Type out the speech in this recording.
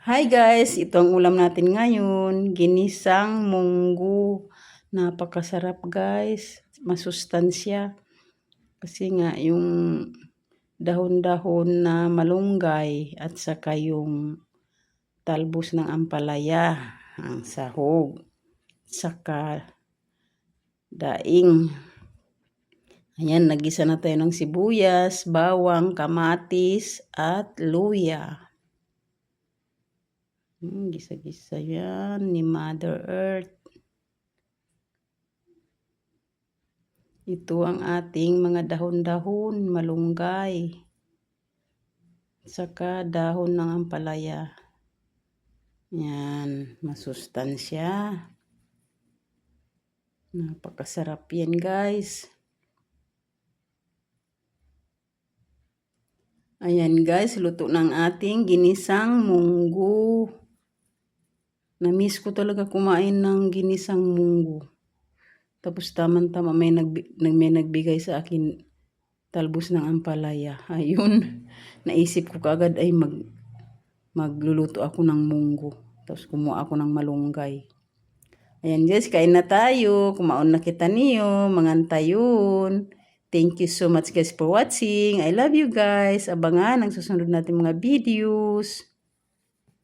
Hi guys, ito ang ulam natin ngayon, ginisang munggo. Napakasarap guys, masustansya. Kasi nga yung dahon-dahon na malunggay at saka yung talbos ng ampalaya, ang sahog, saka daing. Ayan, nagisa na tayo ng sibuyas, bawang, kamatis, at luya. Gisa-gisa yan ni Mother Earth. Ito ang ating mga dahon-dahon, malunggay. Saka dahon ng ampalaya. Yan, masustansya. Napakasarap yan guys. Ayan guys, luto ng ating ginisang munggo. Na-miss ko talaga kumain ng ginisang munggo. Tapos tamang-tama may nagbigay sa akin talbos ng ampalaya. Ayun, naisip ko kaagad ay magluluto ako ng munggo. Tapos kumuha ako ng malunggay. Ayan guys, kain na tayo. Kumaon na kita niyo, mangantayon. Thank you so much guys for watching. I love you guys. Abangan ang susunod natin mga videos.